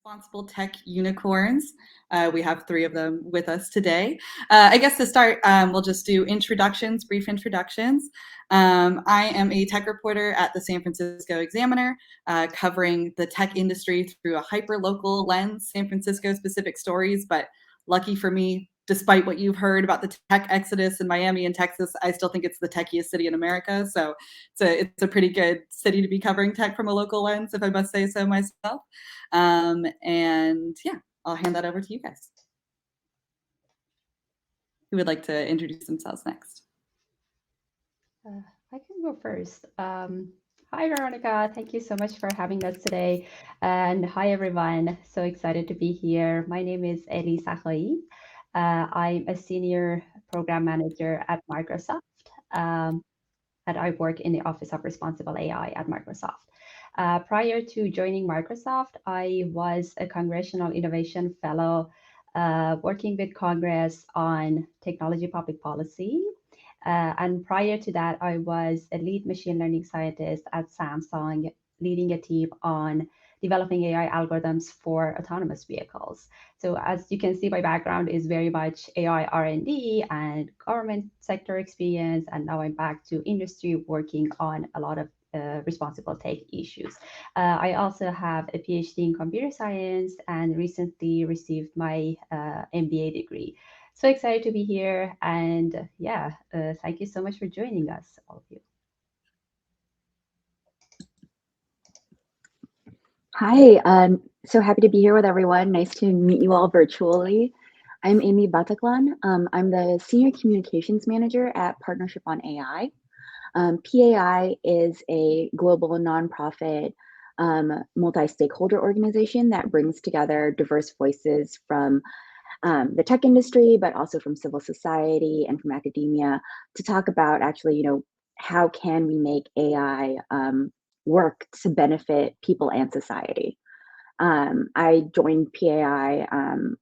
Responsible tech unicorns. We have three of them with us today. I guess to start, we'll just do introductions, brief introductions. I am a tech reporter at the San Francisco Examiner, covering the tech industry through a hyper-local lens, San Francisco specific stories, but lucky for me, despite what you've heard about the tech exodus in Miami and Texas, I still think it's the techiest city in America. So it's a pretty good city to be covering tech from a local lens, if I must say so myself. And yeah, I'll hand that over to you guys. Who would like to introduce themselves next? I can go first. Hi, Veronica. Thank you so much for having us today. And hi, everyone. So excited to be here. My name is Ellie Sakhaee. I'm a senior program manager at Microsoft, and I work in the Office of Responsible AI at Microsoft. Prior to joining Microsoft, I was a Congressional Innovation Fellow working with Congress on technology public policy. And prior to that, I was a lead machine learning scientist at Samsung, leading a team on developing AI algorithms for autonomous vehicles. So as you can see, my background is very much AI R&D and government sector experience. And now I'm back to industry working on a lot of responsible tech issues. I also have a PhD in computer science and recently received my MBA degree. So excited to be here. And yeah, thank you so much for joining us, all of you. Hi, so happy to be here with everyone. Nice to meet you all virtually. I'm Aimee Bataclan. I'm the Senior Communications Manager at Partnership on AI. PAI is a global nonprofit multi-stakeholder organization that brings together diverse voices from the tech industry, but also from civil society and from academia to talk about actually, how can we make AI work to benefit people and society. I joined PAI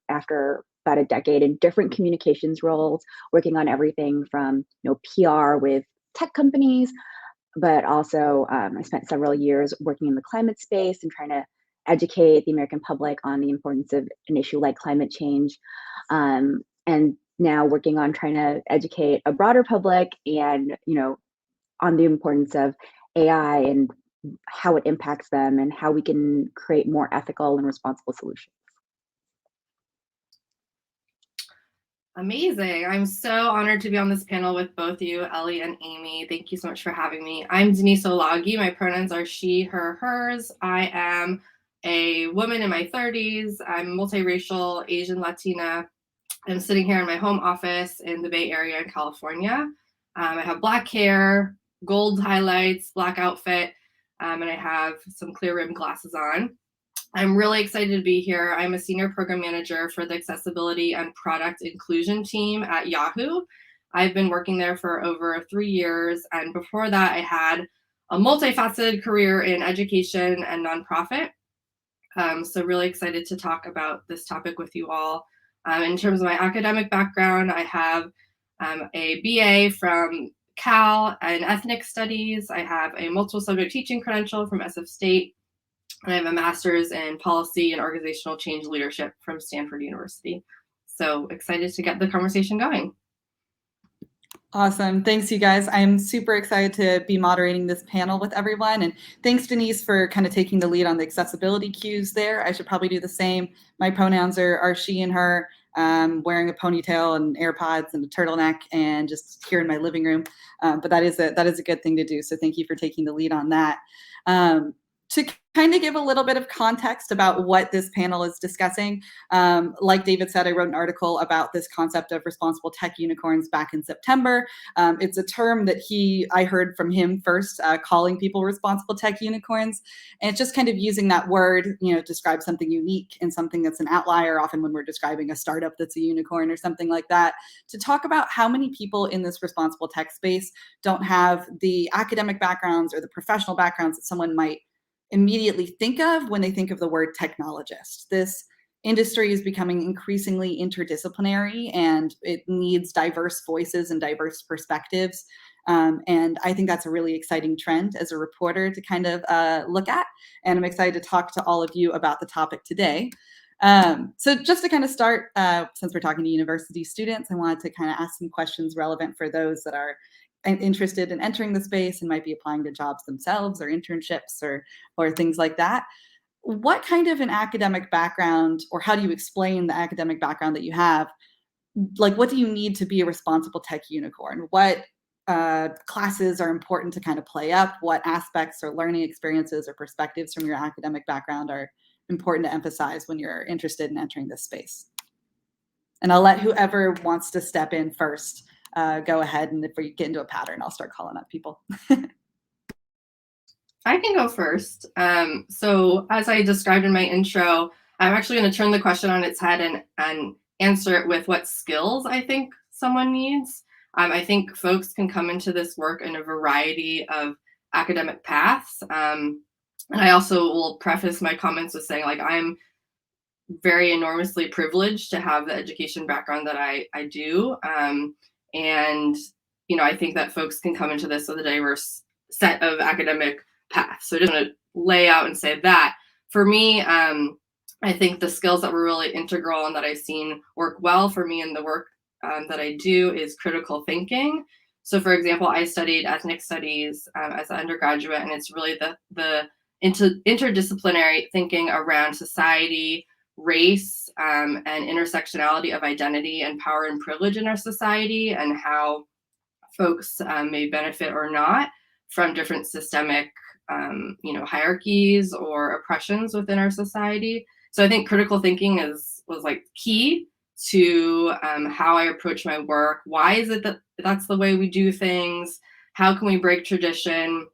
after about a decade in different communications roles, working on everything from PR with tech companies, but also I spent several years working in the climate space and trying to educate the American public on the importance of an issue like climate change. And now working on trying to educate a broader public and, on the importance of AI and how it impacts them and how we can create more ethical and responsible solutions. Amazing. I'm so honored to be on this panel with both you, Ellie and Aimee. Thank you so much for having me. I'm Denise Olague. My pronouns are she, her, hers. I am a woman in my 30s. I'm multiracial, Asian, Latina. I'm sitting here in my home office in the Bay Area in California. I have black hair, gold highlights, black outfit, and I have some clear rimmed glasses on. I'm really excited to be here. I'm a senior program manager for the accessibility and product inclusion team at Yahoo. I've been working there for over 3 years. And before that, I had a multifaceted career in education and nonprofit. So really excited to talk about this topic with you all. In terms of my academic background, I have a BA from Cal in ethnic studies. I have a multiple subject teaching credential from SF State. And I have a master's in policy and organizational change leadership from Stanford University. So excited to get the conversation going. Awesome. Thanks, you guys. I'm super excited to be moderating this panel with everyone. And thanks, Denise, for kind of taking the lead on the accessibility cues there. I should probably do the same. My pronouns are she and her, wearing a ponytail and AirPods and a turtleneck and just here in my living room. But that is a good thing to do. So thank you for taking the lead on that. To kind of give a little bit of context about what this panel is discussing, like David said, I wrote an article about this concept of responsible tech unicorns back in September. It's a term that I heard from him first, calling people responsible tech unicorns. And it's just kind of using that word, to describe something unique and something that's an outlier, often when we're describing a startup that's a unicorn or something like that, to talk about how many people in this responsible tech space don't have the academic backgrounds or the professional backgrounds that someone might immediately think of when they think of the word technologist. This industry is becoming increasingly interdisciplinary and it needs diverse voices and diverse perspectives And I think that's a really exciting trend as a reporter to kind of look at. And I'm excited to talk to all of you about the topic today. So just to kind of start, since we're talking to university students, I wanted to kind of ask some questions relevant for those that are interested in entering the space and might be applying to jobs themselves or internships or things like that. What kind of an academic background, or how do you explain the academic background that you have? Like, what do you need to be a responsible tech unicorn? What classes are important to kind of play up? What aspects or learning experiences or perspectives from your academic background are important to emphasize when you're interested in entering this space? And I'll let whoever wants to step in first go ahead, and if we get into a pattern, I'll start calling up people. I can go first. So as I described in my intro, I'm actually going to turn the question on its head and answer it with what skills I think someone needs. I think folks can come into this work in a variety of academic paths. And I also will preface my comments with saying, like, I'm very enormously privileged to have the education background that I do. And, you know, I think that folks can come into this with a diverse set of academic paths. So I just want to lay out and say that for me, I think the skills that were really integral and that I've seen work well for me in the work that I do is critical thinking. So for example, I studied ethnic studies as an undergraduate, and it's really the interdisciplinary thinking around society, race, and intersectionality of identity and power and privilege in our society, and how folks may benefit or not from different systemic hierarchies or oppressions within our society. So I think critical thinking was like key to how I approach my work. Why is it that that's the way we do things? How can we break tradition?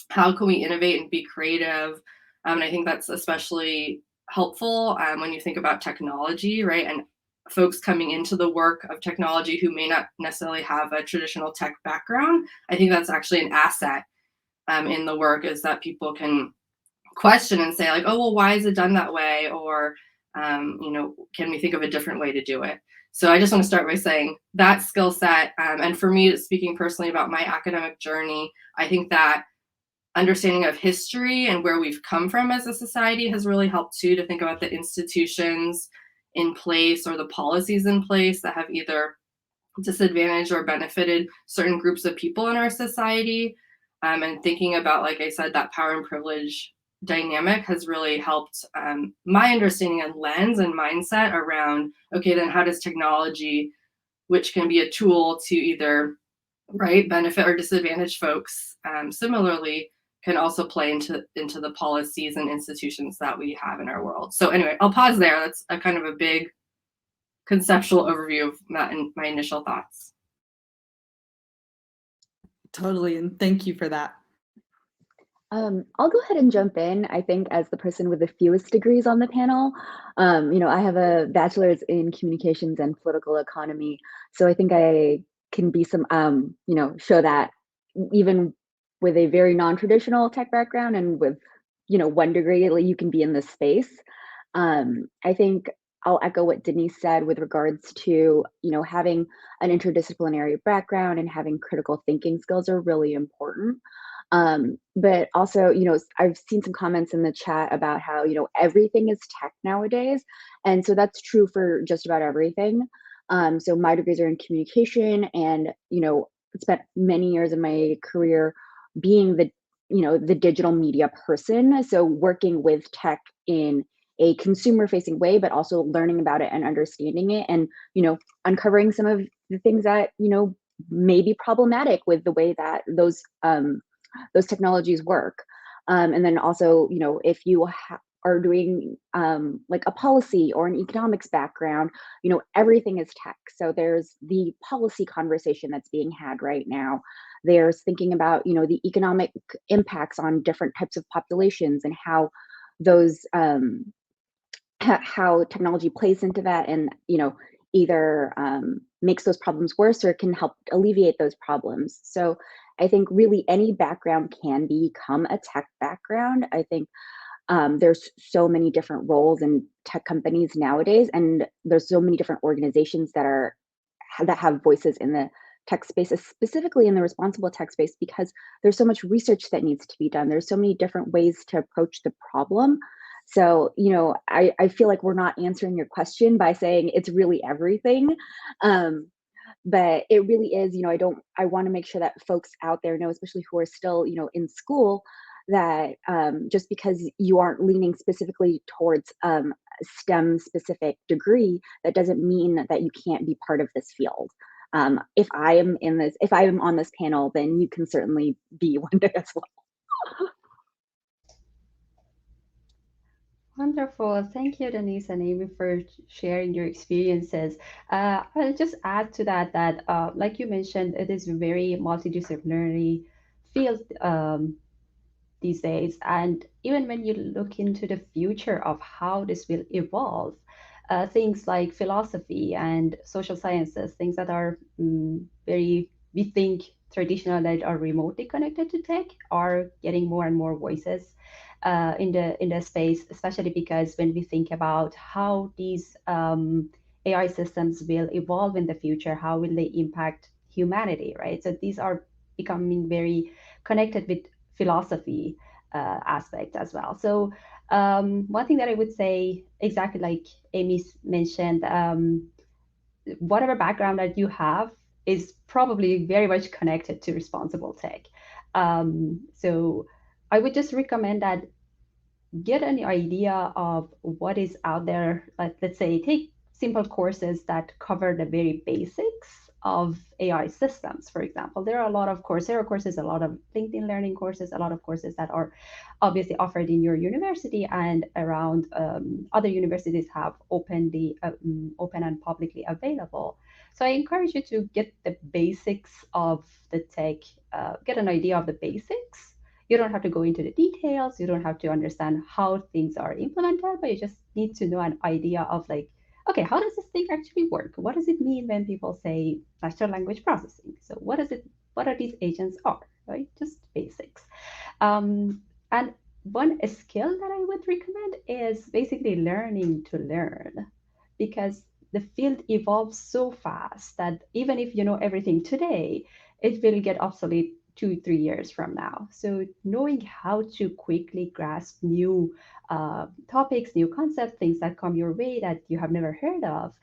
How can we innovate and be creative? And I think that's especially helpful when you think about technology, right? And folks coming into the work of technology who may not necessarily have a traditional tech background. I think that's actually an asset in the work, is that people can question and say, like, oh, well, why is it done that way? Or, can we think of a different way to do it? So I just want to start by saying that skill set. And for me, speaking personally about my academic journey, I think that understanding of history and where we've come from as a society has really helped too, to think about the institutions in place or the policies in place that have either disadvantaged or benefited certain groups of people in our society. And thinking about, like I said, that power and privilege dynamic has really helped my understanding and lens and mindset around, okay, then how does technology, which can be a tool to either benefit or disadvantage folks, similarly can also play into the policies and institutions that we have in our world. So anyway, I'll pause there. That's a kind of a big conceptual overview of my initial thoughts. Totally, and thank you for that. I'll go ahead and jump in. I think as the person with the fewest degrees on the panel, I have a bachelor's in communications and political economy. So I think I can be some, show that even with a very non-traditional tech background and with, 1 degree, you can be in this space. I think I'll echo what Denise said with regards to, having an interdisciplinary background and having critical thinking skills are really important. But also, I've seen some comments in the chat about how, everything is tech nowadays. And so that's true for just about everything. So my degrees are in communication, and, spent many years in my career being the digital media person. So working with tech in a consumer facing way, but also learning about it and understanding it, and, uncovering some of the things that, may be problematic with the way that those technologies work. And then also, if you are doing like a policy or an economics background, everything is tech. So there's the policy conversation that's being had right now. There's thinking about, the economic impacts on different types of populations and how those, how technology plays into that, and, either makes those problems worse or can help alleviate those problems. So I think really any background can become a tech background. I think there's so many different roles in tech companies nowadays, and there's so many different organizations that have voices in the tech space, specifically in the responsible tech space, because there's so much research that needs to be done. There's so many different ways to approach the problem. So, I feel like we're not answering your question by saying it's really everything. But it really is, I want to make sure that folks out there know, especially who are still, in school, that just because you aren't leaning specifically towards STEM specific degree, that doesn't mean that you can't be part of this field. If I am on this panel, then you can certainly be one day as well. Wonderful. Thank you, Denise and Aimee, for sharing your experiences. I'll just add to that, like you mentioned, it is a very multidisciplinary field these days. And even when you look into the future of how this will evolve, things like philosophy and social sciences, things that are we think traditional, that are remotely connected to tech, are getting more and more voices in the space, especially because when we think about how these AI systems will evolve in the future, how will they impact humanity, right? So these are becoming very connected with philosophy aspect as well. So one thing that I would say, exactly like Aimee mentioned, whatever background that you have is probably very much connected to responsible tech. So I would just recommend that get an idea of what is out there. Let's say take simple courses that cover the very basics of AI systems, for example. There are a lot of Coursera courses, a lot of LinkedIn Learning courses, a lot of courses that are obviously offered in your university and around. Other universities have open and publicly available. So I encourage you to get the basics of the tech, get an idea of the basics. You don't have to go into the details. You don't have to understand how things are implemented, but you just need to know an idea of okay, how does this thing actually work? What does it mean when people say natural language processing? So what are these agents are, right? Just basics. And one skill that I would recommend is basically learning to learn, because the field evolves so fast that even if you know everything today, it will get obsolete 2-3 years from now. So knowing how to quickly grasp new topics, new concepts, things that come your way that you have never heard of,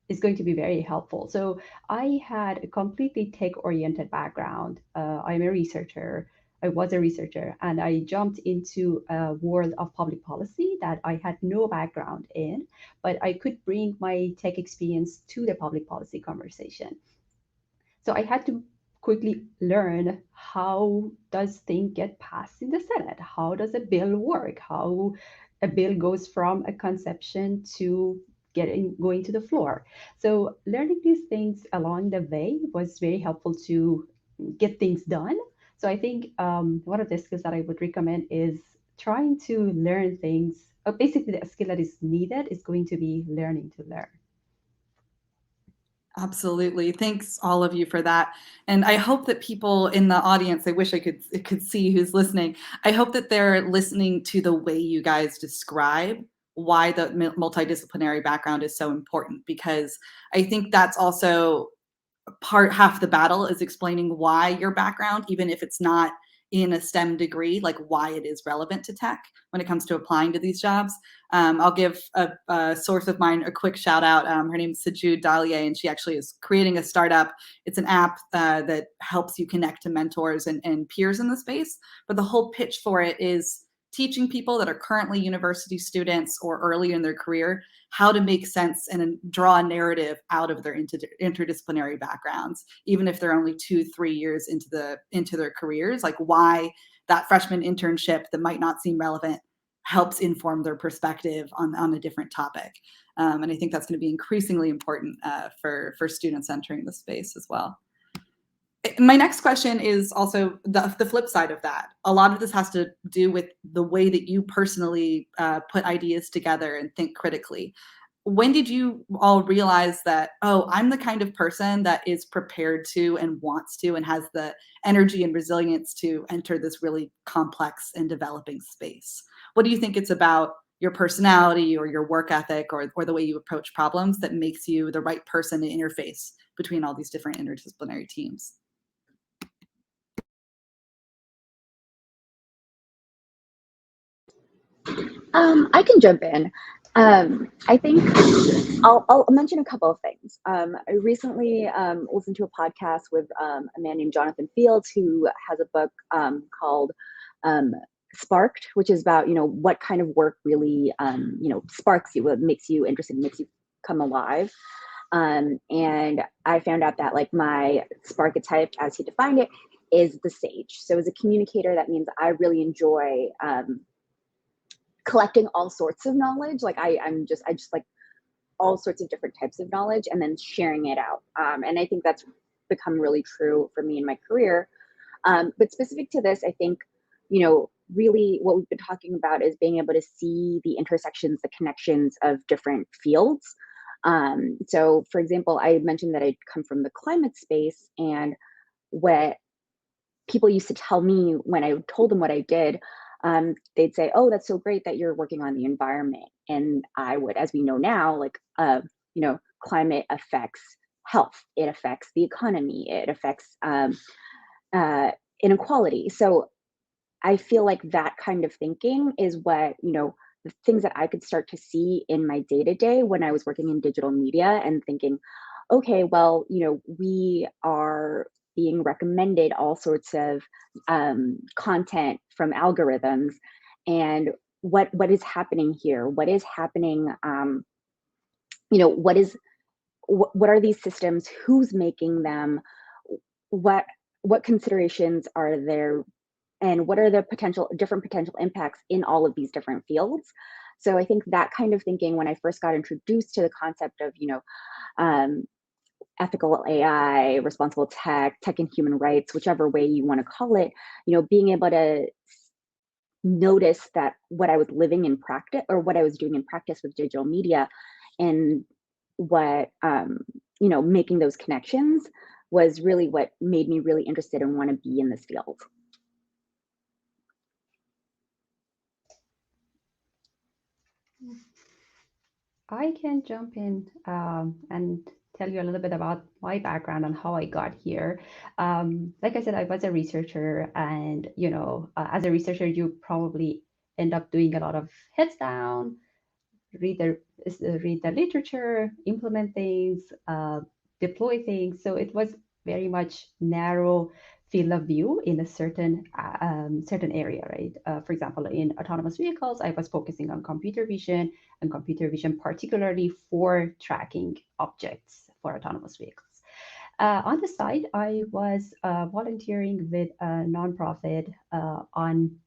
is going to be very helpful. So I had a completely tech-oriented background. I'm a researcher. I was a researcher, and I jumped into a world of public policy that I had no background in, but I could bring my tech experience to the public policy conversation. So I had to quickly learn, how does things get passed in the Senate? How does a bill work? How a bill goes from a conception to going to the floor. So learning these things along the way was very helpful to get things done. So I think one of the skills that I would recommend is trying to learn things. Basically, the skill that is needed is going to be learning to learn. Absolutely. Thanks all of you for that. And I hope that people in the audience, I wish I could see who's listening. I hope that they're listening to the way you guys describe why the multidisciplinary background is so important, because I think that's also half the battle, is explaining why your background, even if it's not in a STEM degree, like why it is relevant to tech when it comes to applying to these jobs. I'll give a source of mine a quick shout out. Her name is Sajud Dalier, and she actually is creating a startup. It's an app that helps you connect to mentors and peers in the space. But the whole pitch for it is teaching people that are currently university students or early in their career how to make sense and draw a narrative out of their interdisciplinary backgrounds, even if they're only 2-3 years into their careers. Like why that freshman internship that might not seem relevant helps inform their perspective on a different topic. And I think that's going to be increasingly important for students entering the space as well. My next question is also the flip side of that. A lot of this has to do with the way that you personally put ideas together and think critically. When did you all realize that, oh, I'm the kind of person that is prepared to and wants to and has the energy and resilience to enter this really complex and developing space? What do you think it's about your personality or your work ethic or the way you approach problems that makes you the right person to interface between all these different interdisciplinary teams. I can jump in. I think I'll mention a couple of things. I recently listened to a podcast with a man named Jonathan Fields, who has a book called Sparked, which is about, what kind of work really, sparks you, what makes you interested, makes you come alive. And I found out that like my archetype, as he defined it, is the sage. So as a communicator, that means I really enjoy collecting all sorts of knowledge. Like I just like all sorts of different types of knowledge and then sharing it out. And I think that's become really true for me in my career. But specific to this, I think, really what we've been talking about is being able to see the intersections, the connections of different fields. So for example, I mentioned that I'd come from the climate space, and what people used to tell me when I told them what I did, they'd say, "Oh, that's so great that you're working on the environment." And I would, as we know now, like, climate affects health, it affects the economy, it affects inequality. So I feel like that kind of thinking is what, the things that I could start to see in my day to day when I was working in digital media and thinking, okay, well, we are being recommended all sorts of content from algorithms, and what is happening here? What is happening? What are these systems? Who's making them? What considerations are there, and what are the different potential impacts in all of these different fields? So I think that kind of thinking, when I first got introduced to the concept of um, ethical AI, responsible tech and human rights, whichever way you want to call it, being able to notice that what I was living in practice, or what I was doing in practice with digital media, and what making those connections was really what made me really interested and want to be in this field. I can jump in and tell you a little bit about my background and how I got here. Like I said, I was a researcher, and as a researcher, you probably end up doing a lot of heads down, read the literature, implement things, deploy things. So it was very much narrow field of view in a certain area, right? For example, in autonomous vehicles, I was focusing on computer vision, and computer vision particularly for tracking objects for autonomous vehicles. On the side, I was volunteering with a nonprofit on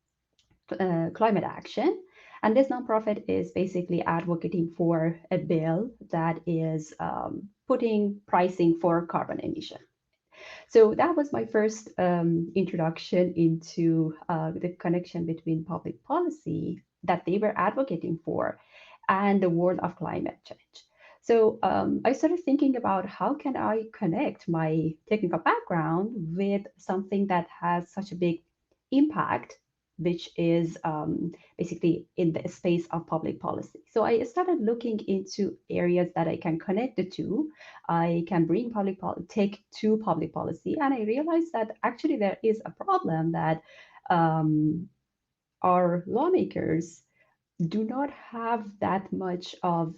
climate action. And this nonprofit is basically advocating for a bill that is putting pricing for carbon emission. So that was my first introduction into the connection between public policy that they were advocating for and the world of climate change. So I started thinking about how can I connect my technical background with something that has such a big impact, which is basically in the space of public policy. So I started looking into areas that I can connect the two. I can bring tech to public policy, and I realized that actually there is a problem that our lawmakers do not have that much of,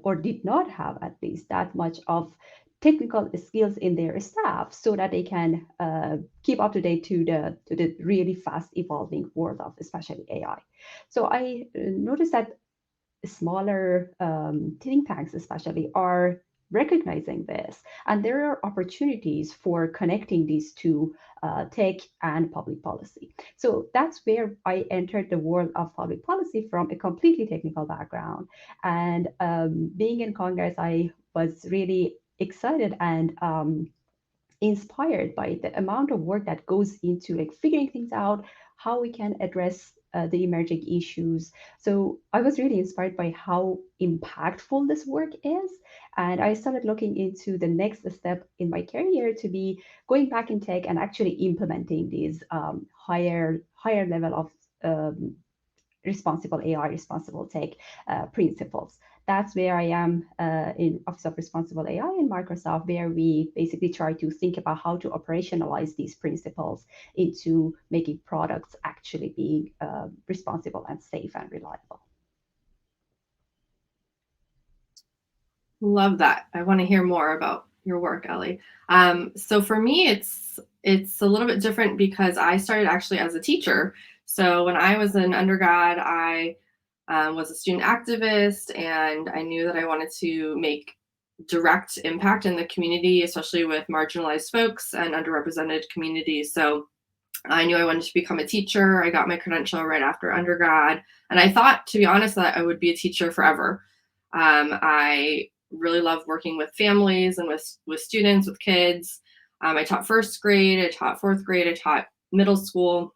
or did not have at least that much of technical skills in their staff, so that they can keep up to date to the really fast evolving world of especially AI. So I noticed that smaller think tanks especially are recognizing this, and there are opportunities for connecting these two, tech and public policy. So that's where I entered the world of public policy from a completely technical background. And being in Congress, I was really excited and inspired by the amount of work that goes into like figuring things out, how we can address the emerging issues. So I was really inspired by how impactful this work is, and I started looking into the next step in my career to be going back in tech and actually implementing these higher level of responsible AI, responsible tech principles. That's where I am in Office of Responsible AI in Microsoft, where we basically try to think about how to operationalize these principles into making products actually being responsible and safe and reliable. Love that. I want to hear more about your work, Ellie. So for me, it's a little bit different because I started actually as a teacher. So when I was an undergrad, I was a student activist, and I knew that I wanted to make direct impact in the community, especially with marginalized folks and underrepresented communities. So I knew I wanted to become a teacher. I got my credential right after undergrad, and I thought, to be honest, that I would be a teacher forever. I really love working with families and with students, with kids. I taught first grade, I taught fourth grade, I taught middle school,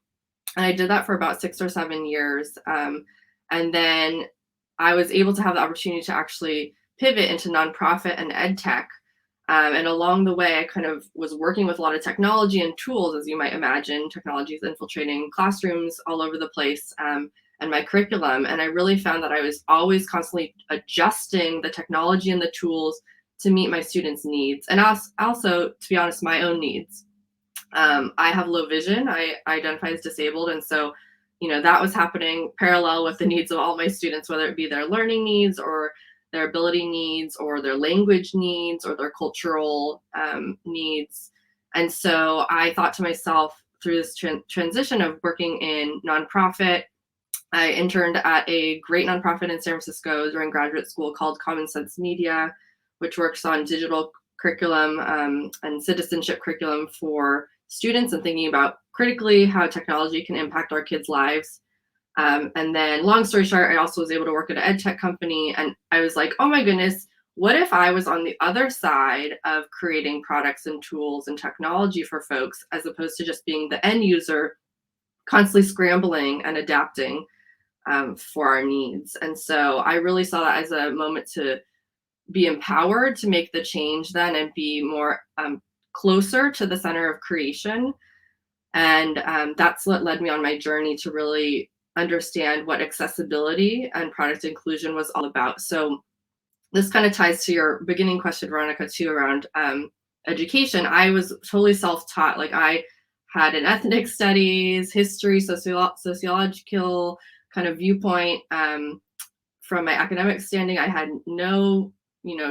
and I did that for about 6 or 7 years. And then I was able to have the opportunity to actually pivot into nonprofit and ed tech. And along the way, I kind of was working with a lot of technology and tools, as you might imagine. Technology is infiltrating classrooms all over the place, and my curriculum. And I really found that I was always constantly adjusting the technology and the tools to meet my students' needs. And also, to be honest, my own needs. I have low vision. I identify as disabled. And so, that was happening parallel with the needs of all my students, whether it be their learning needs or their ability needs or their language needs or their cultural needs. And so I thought to myself, through this transition of working in nonprofit, I interned at a great nonprofit in San Francisco during graduate school called Common Sense Media, which works on digital curriculum and citizenship curriculum for students and thinking about critically how technology can impact our kids' lives. And then, long story short, I also was able to work at an ed tech company, and I was like, oh my goodness, what if I was on the other side of creating products and tools and technology for folks, as opposed to just being the end user, constantly scrambling and adapting for our needs. And so I really saw that as a moment to be empowered to make the change then and be more closer to the center of creation. And that's what led me on my journey to really understand what accessibility and product inclusion was all about. So this kind of ties to your beginning question, Veronica, too, around education. I was totally self-taught. Like, I had an ethnic studies, history, sociological kind of viewpoint. From my academic standing, I had no,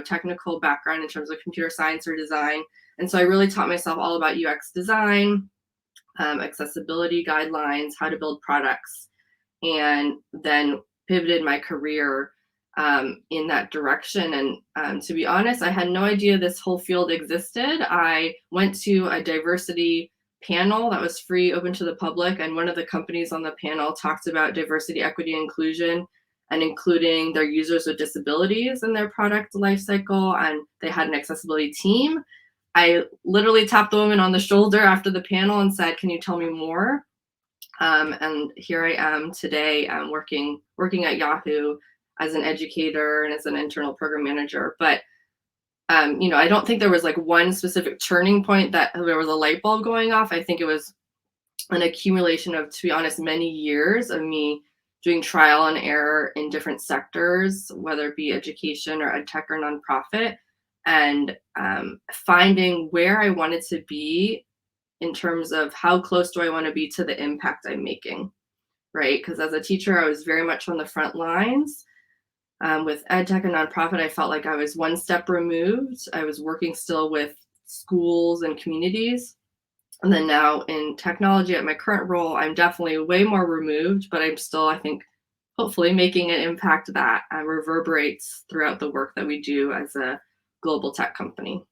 technical background in terms of computer science or design. And so I really taught myself all about UX design, accessibility guidelines, how to build products, and then pivoted my career in that direction. And to be honest, I had no idea this whole field existed. I went to a diversity panel that was free, open to the public, and one of the companies on the panel talked about diversity, equity, inclusion, and including their users with disabilities in their product lifecycle, and they had an accessibility team. I literally tapped the woman on the shoulder after the panel and said, "Can you tell me more?" And here I am today, working at Yahoo as an educator and as an internal program manager. But I don't think there was like one specific turning point that there was a light bulb going off. I think it was an accumulation of, to be honest, many years of me doing trial and error in different sectors, whether it be education or ed tech or nonprofit, and finding where I wanted to be in terms of how close do I want to be to the impact I'm making, right? Because as a teacher, I was very much on the front lines. With ed tech and nonprofit, I felt like I was one step removed. I was working still with schools and communities. And then now in technology at my current role, I'm definitely way more removed, but I'm still, I think, hopefully making an impact that reverberates throughout the work that we do as a global tech company.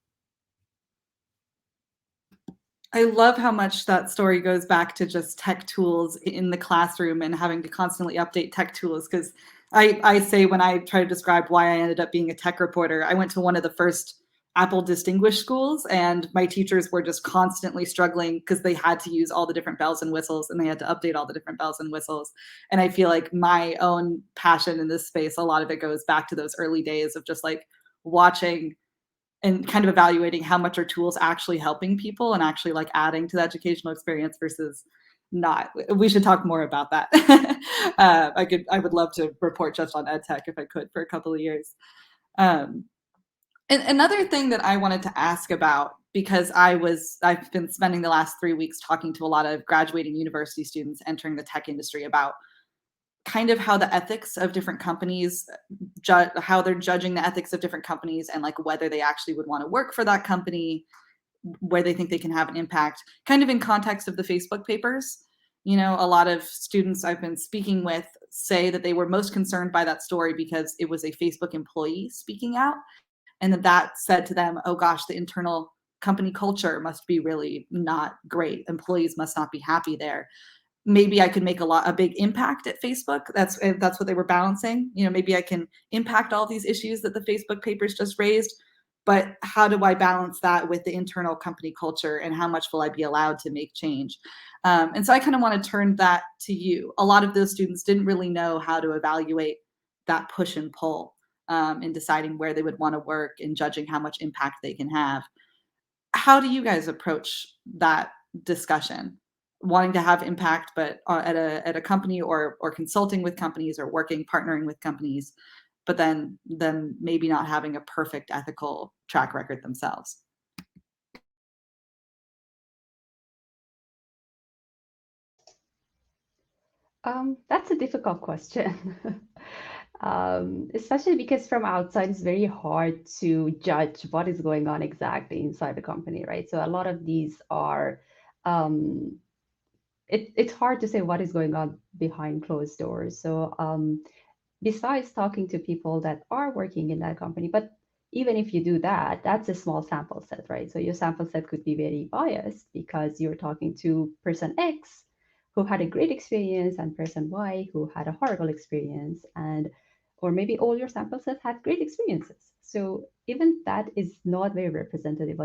I love how much that story goes back to just tech tools in the classroom and having to constantly update tech tools. Because I say, when I try to describe why I ended up being a tech reporter, I went to one of the first Apple distinguished schools, and my teachers were just constantly struggling because they had to use all the different bells and whistles, and they had to update all the different bells and whistles. And I feel like my own passion in this space, a lot of it goes back to those early days of just like watching and kind of evaluating how much are tools actually helping people and actually like adding to the educational experience versus not. We should talk more about that. I would love to report just on ed tech if I could for a couple of years. And another thing that I wanted to ask about, because I've been spending the last 3 weeks talking to a lot of graduating university students entering the tech industry about kind of how the ethics of different companies, how they're judging the ethics of different companies, and like whether they actually would want to work for that company, where they think they can have an impact, kind of in context of the Facebook papers. You know, a lot of students I've been speaking with say that they were most concerned by that story because it was a Facebook employee speaking out, and that said to them, oh gosh, the internal company culture must be really not great. Employees must not be happy there. Maybe I could make a big impact at Facebook. That's what they were balancing. You know, maybe I can impact all these issues that the Facebook papers just raised, but how do I balance that with the internal company culture, and how much will I be allowed to make change? And so I kind of want to turn that to you. A lot of those students didn't really know how to evaluate that push and pull in deciding where they would want to work and judging how much impact they can have. How do you guys approach that discussion? Wanting to have impact, but at a company, or consulting with companies, or partnering with companies, but then maybe not having a perfect ethical track record themselves. That's a difficult question. Especially because from outside, it's very hard to judge what is going on exactly inside the company, right? So a lot of these are, it's hard to say what is going on behind closed doors. So besides talking to people that are working in that company, but even if you do that, that's a small sample set, right? So your sample set could be very biased because you're talking to person X who had a great experience and person Y who had a horrible experience, or maybe all your sample sets had great experiences. So even that is not very representative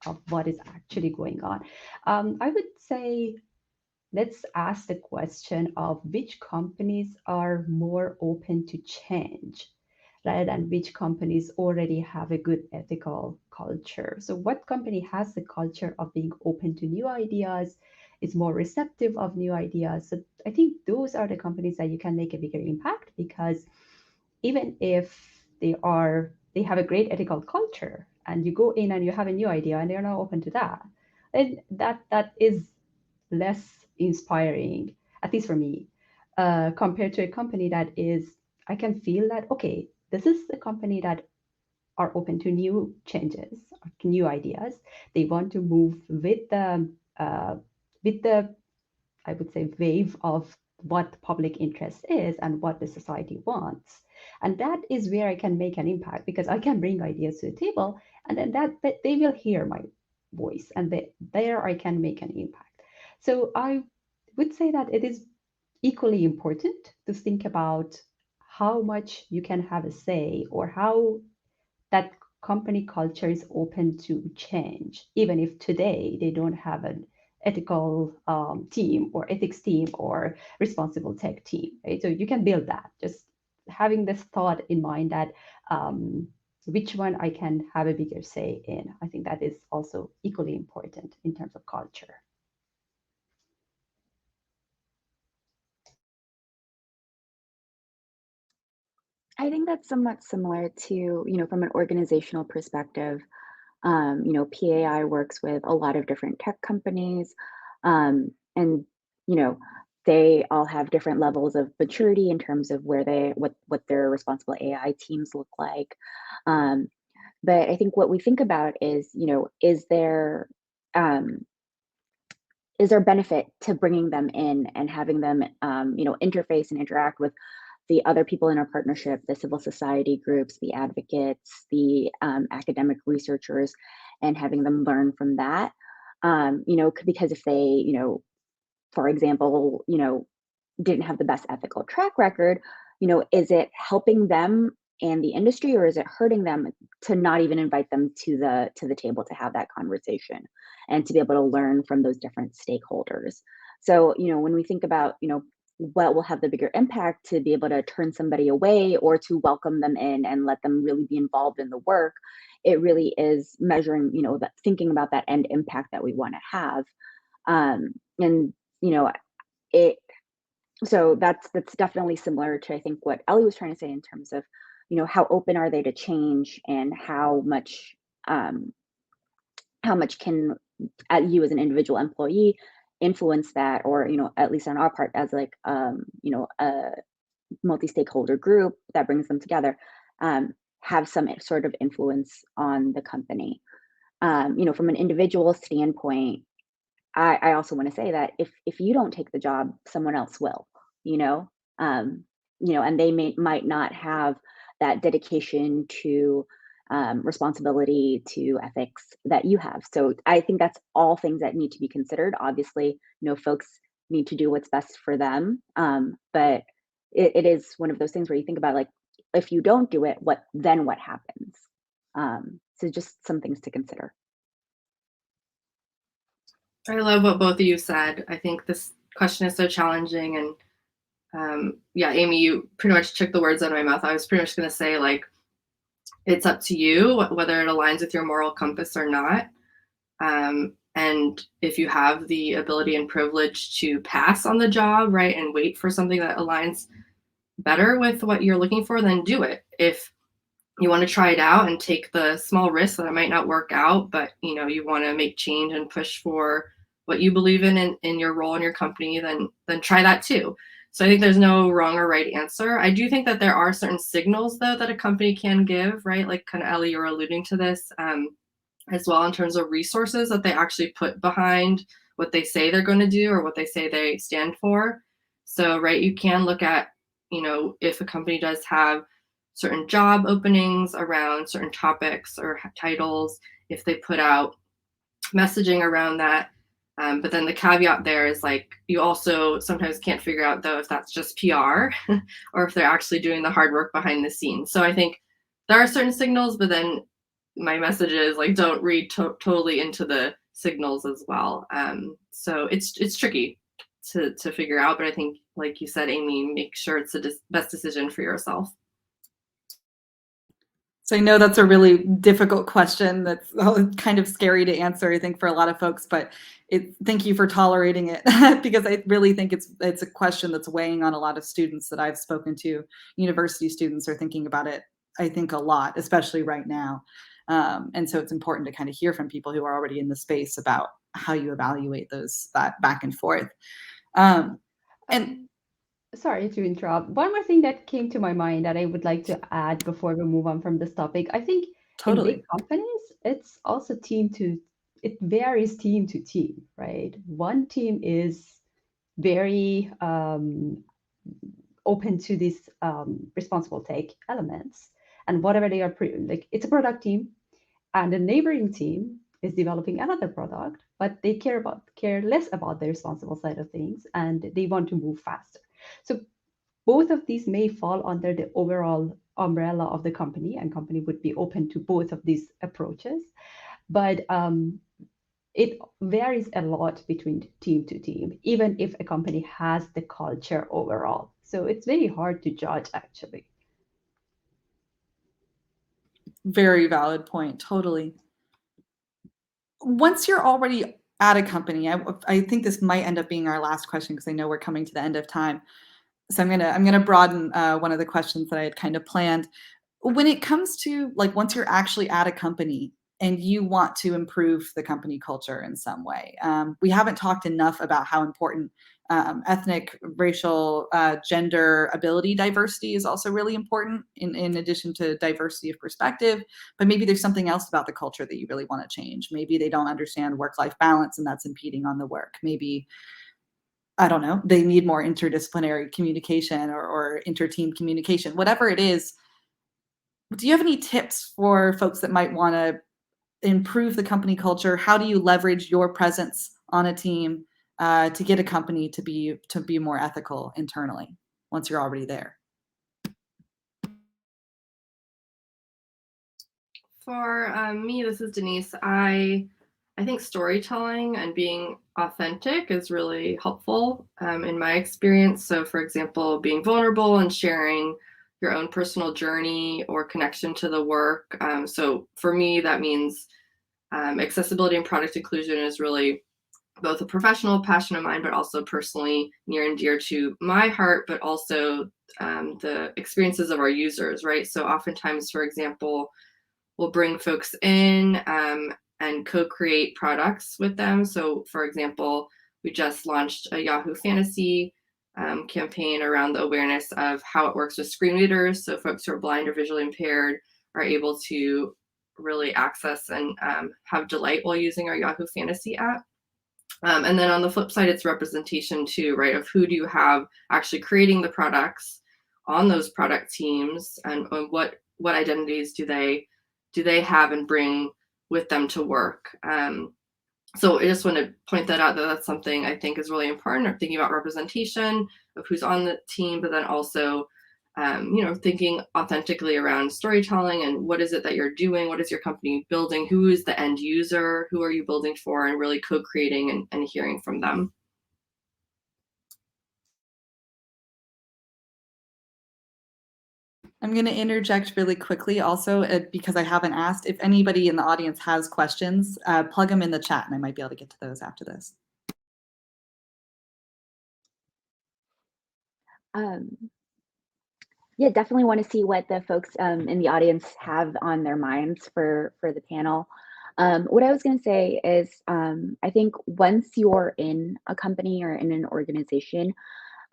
of what is actually going on. I would say, let's ask the question of which companies are more open to change rather than which companies already have a good ethical culture. So what company has the culture of being open to new ideas, is more receptive of new ideas? So I think those are the companies that you can make a bigger impact, because even if they have a great ethical culture and you go in and you have a new idea and they're not open to that, and that is less inspiring, at least for me, compared to a company that is, I can feel that, okay, this is a company that are open to new changes, new ideas. They want to move with the, I would say, wave of what public interest is and what the society wants. And that is where I can make an impact, because I can bring ideas to the table, and then that they will hear my voice, and there I can make an impact. So I would say that it is equally important to think about how much you can have a say, or how that company culture is open to change, even if today they don't have an ethical team or ethics team or responsible tech team, right? So you can build that, just having this thought in mind that which one I can have a bigger say in. I think that is also equally important in terms of culture. I think that's somewhat similar to, from an organizational perspective. PAI works with a lot of different tech companies, and they all have different levels of maturity in terms of what their responsible AI teams look like. But I think what we think about is, um, is there benefit to bringing them in and having them, interface and interact with the other people in our partnership, the civil society groups, the advocates, the academic researchers, and having them learn from that. Because if they, for example, didn't have the best ethical track record, is it helping them and the industry, or is it hurting them to not even invite them to the table to have that conversation and to be able to learn from those different stakeholders? So, when we think about, what will have the bigger impact, to be able to turn somebody away or to welcome them in and let them really be involved in the work, it really is measuring, that thinking about that end impact that we want to have. And so that's definitely similar to, I think, what Ellie was trying to say in terms of, how open are they to change, and how much can you as an individual employee influence that, or at least on our part as like a multi-stakeholder group that brings them together, have some sort of influence on the company. From an individual standpoint, I also want to say that if you don't take the job, someone else will, and they might not have that dedication to responsibility, to ethics that you have. So I think that's all things that need to be considered. Obviously, folks need to do what's best for them, but it is one of those things where you think about, like, if you don't do it, what happens? So just some things to consider. I love what both of you said. I think this question is so challenging, and yeah, Aimee, you pretty much took the words out of my mouth. I was pretty much going to say, like, it's up to you whether it aligns with your moral compass or not. And if you have the ability and privilege to pass on the job, right, and wait for something that aligns better with what you're looking for, then do it. If you want to try it out and take the small risk that it might not work out, but you want to make change and push for what you believe in your role in your company, then try that too. So I think there's no wrong or right answer. I do think that there are certain signals, though, that a company can give, right? Like kind of Ellie, you're alluding to this as well, in terms of resources that they actually put behind what they say they're going to do or what they say they stand for. So, right, you can look at, if a company does have certain job openings around certain topics or titles, if they put out messaging around that. But then the caveat there is, like, you also sometimes can't figure out, though, if that's just PR or if they're actually doing the hard work behind the scenes. So I think there are certain signals, but then my message is, like, don't read totally into the signals as well. So it's tricky to figure out, but I think, like you said, Aimee, make sure it's the best decision for yourself. So I know that's a really difficult question that's kind of scary to answer, I think, for a lot of folks, but thank you for tolerating it because I really think it's a question that's weighing on a lot of students that I've spoken to. University students are thinking about it, I think, a lot, especially right now. And so it's important to kind of hear from people who are already in the space about how you evaluate that back and forth. Sorry to interrupt. One more thing that came to my mind that I would like to add before we move on from this topic. I think Totally. in big companies, it's also it varies team to team, right? One team is very open to these responsible take elements, and whatever they are, like, it's a product team, and the neighboring team is developing another product, but they care less about the responsible side of things, and they want to move faster. So both of these may fall under the overall umbrella of the company, and company would be open to both of these approaches. But it varies a lot between team to team, even if a company has the culture overall. So it's very hard to judge, actually. Very valid point. Totally. Once you're already at a company, I think this might end up being our last question because I know we're coming to the end of time. So I'm gonna broaden one of the questions that I had kind of planned. When it comes to, like, once you're actually at a company and you want to improve the company culture in some way, we haven't talked enough about how important ethnic, racial, gender, ability diversity is also really important in addition to diversity of perspective. But maybe there's something else about the culture that you really want to change. Maybe they don't understand work-life balance and that's impeding on the work. Maybe, I don't know, they need more interdisciplinary communication or inter-team communication, whatever it is. Do you have any tips for folks that might want to improve the company culture? How do you leverage your presence on a team to get a company to be more ethical internally once you're already there? For me, this is Denise. I think storytelling and being authentic is really helpful in my experience. So, for example, being vulnerable and sharing your own personal journey or connection to the work. So for me, that means accessibility and product inclusion is really both a professional passion of mine, but also personally near and dear to my heart, but also the experiences of our users, right? So oftentimes, for example, we'll bring folks in and co-create products with them. So for example, we just launched a Yahoo Fantasy campaign around the awareness of how it works with screen readers. So folks who are blind or visually impaired are able to really access and have delight while using our Yahoo Fantasy app. And then on the flip side, it's representation too, right? Of who do you have actually creating the products on those product teams, and what identities do they have and bring with them to work. So I just want to point that out, that that's something I think is really important, of thinking about representation of who's on the team, but then also thinking authentically around storytelling and what is it that you're doing, what is your company building, who is the end user, who are you building for, and really co-creating and hearing from them. I'm going to interject really quickly also because I haven't asked. If anybody in the audience has questions, plug them in the chat and I might be able to get to those after this. Yeah, definitely want to see what the folks in the audience have on their minds for the panel. What I was going to say is, I think once you're in a company or in an organization,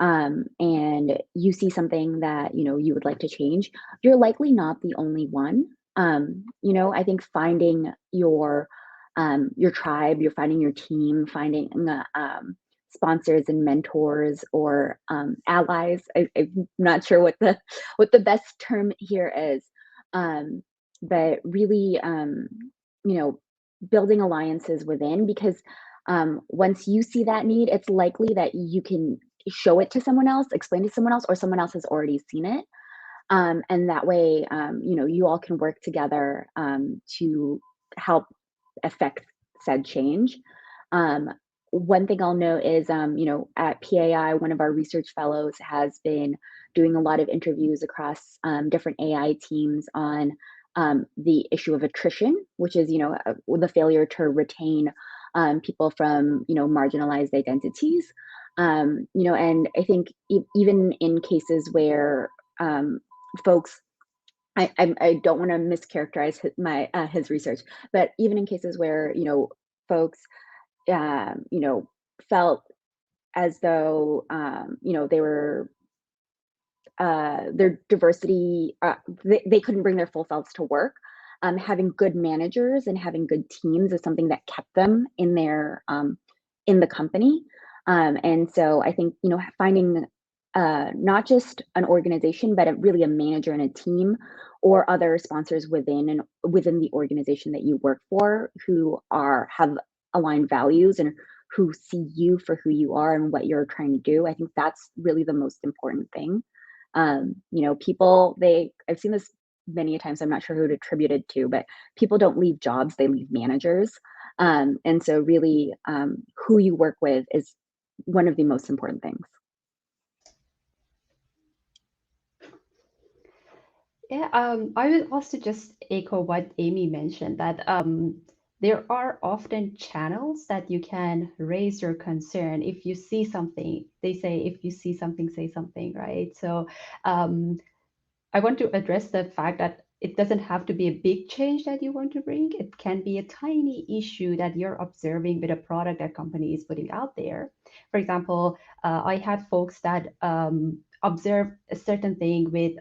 and you see something that you would like to change, you're likely not the only one. I think finding your tribe, you're finding your team, finding sponsors and mentors or allies. I'm not sure what the best term here is, but really, building alliances within, because once you see that need, it's likely that you can show it to someone else, explain to someone else, or someone else has already seen it. And that way, you all can work together to help affect said change. One thing I'll note is, at PAI, one of our research fellows has been doing a lot of interviews across different AI teams on the issue of attrition, which is, the failure to retain people from, marginalized identities. And I think even in cases where folks, I don't want to mischaracterize his research, but even in cases where folks felt as though they were their diversity, they couldn't bring their full selves to work. Having good managers and having good teams is something that kept them in the company. And so I think finding not just an organization, but really a manager and a team, or other sponsors within the organization that you work for, who have aligned values and who see you for who you are and what you're trying to do. I think that's really the most important thing. People, I've seen this many times, I'm not sure who to attribute it to, but people don't leave jobs, they leave managers. And so really, who you work with is one of the most important things. Yeah, I would also just echo what Aimee mentioned, that there are often channels that you can raise your concern. If you see something, they say, if you see something, say something, right? So I want to address the fact that it doesn't have to be a big change that you want to bring. It can be a tiny issue that you're observing with a product that company is putting out there. For example, I had folks that observe a certain thing with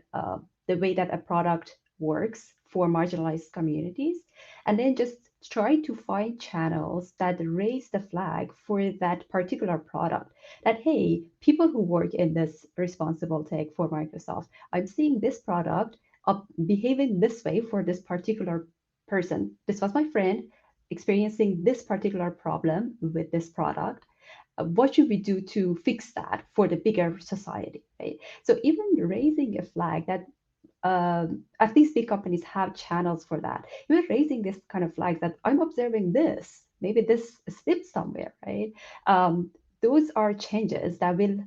the way that a product works for marginalized communities, and then just try to find channels that raise the flag for that particular product. That, hey, people who work in this responsible tech for Microsoft, I'm seeing this product behaving this way for this particular person. This was my friend experiencing this particular problem with this product. What should we do to fix that for the bigger society, right? So even raising a flag that at least big companies have channels for that. Even raising this kind of flag that I'm observing this, maybe this slipped somewhere, right? Those are changes that will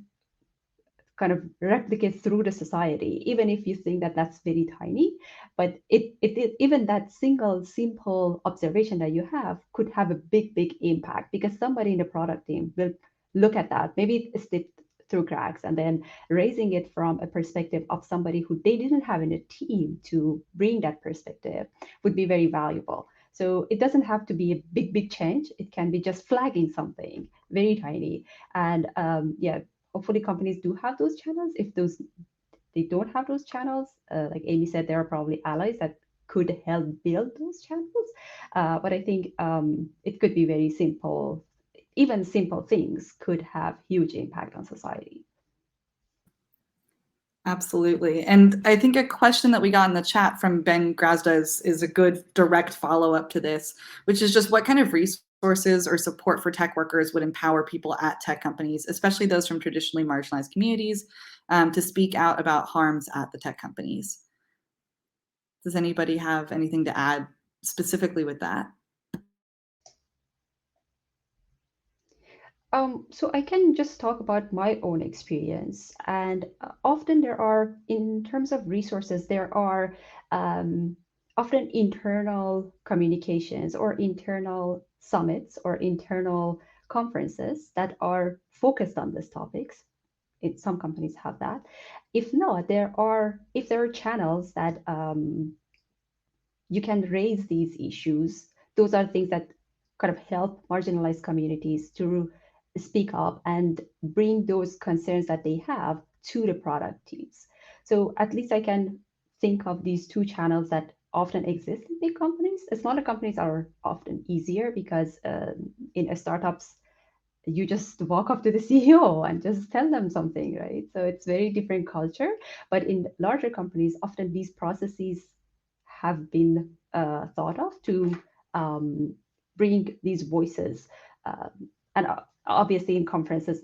kind of replicate through the society, even if you think that that's very tiny. But even that single simple observation that you have could have a big impact, because somebody in the product team will look at that, maybe it slipped through cracks, and then raising it from a perspective of somebody who they didn't have in a team to bring that perspective would be very valuable. So it doesn't have to be a big change. It can be just flagging something very tiny. And yeah, hopefully companies do have those channels. If they don't have those channels, like Aimee said, there are probably allies that could help build those channels. But I think it could be very simple. Even simple things could have huge impact on society. Absolutely. And I think a question that we got in the chat from Ben Grazda is a good direct follow-up to this, which is just what kind of resources or support for tech workers would empower people at tech companies, especially those from traditionally marginalized communities, to speak out about harms at the tech companies. Does anybody have anything to add specifically with that? So I can just talk about my own experience, and often there are, in terms of resources, there are often internal communications or internal summits or internal conferences that are focused on these topics. Some companies have that. If not, if there are channels that you can raise these issues. Those are things that kind of help marginalized communities to speak up and bring those concerns that they have to the product teams. So at least I can think of these two channels that often exist in big companies. Smaller companies are often easier because in startups, you just walk up to the CEO and just tell them something, right? So it's very different culture. But in larger companies, often these processes have been thought of to bring these voices. And obviously in conferences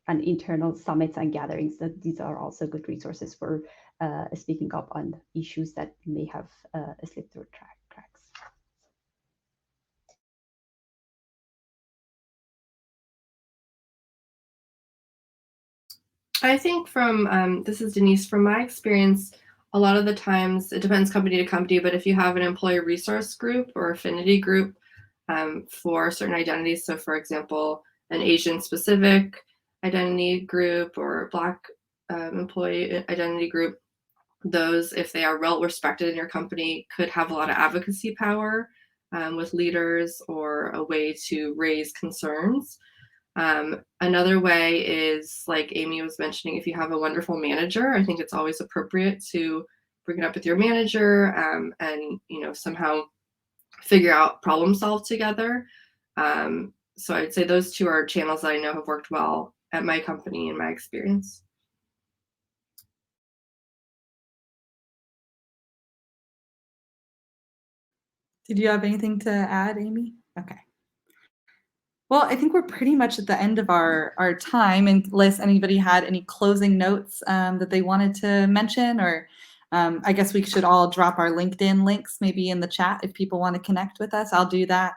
and internal summits and gatherings, that these are also good resources for speaking up on issues that may have slipped through cracks. I think from, this is Denise, from my experience, a lot of the times, it depends company to company, but if you have an employee resource group or affinity group for certain identities, so for example, an Asian specific identity group or Black employee identity group, those, if they are well respected in your company, could have a lot of advocacy power with leaders or a way to raise concerns. Another way is, like Aimee was mentioning, if you have a wonderful manager, I think it's always appropriate to bring it up with your manager and somehow figure out problem solve together. So I'd say those two are channels that I know have worked well at my company in my experience. Did you have anything to add, Aimee? Okay. Well, I think we're pretty much at the end of our time, unless anybody had any closing notes that they wanted to mention, or I guess we should all drop our LinkedIn links maybe in the chat if people want to connect with us. I'll do that.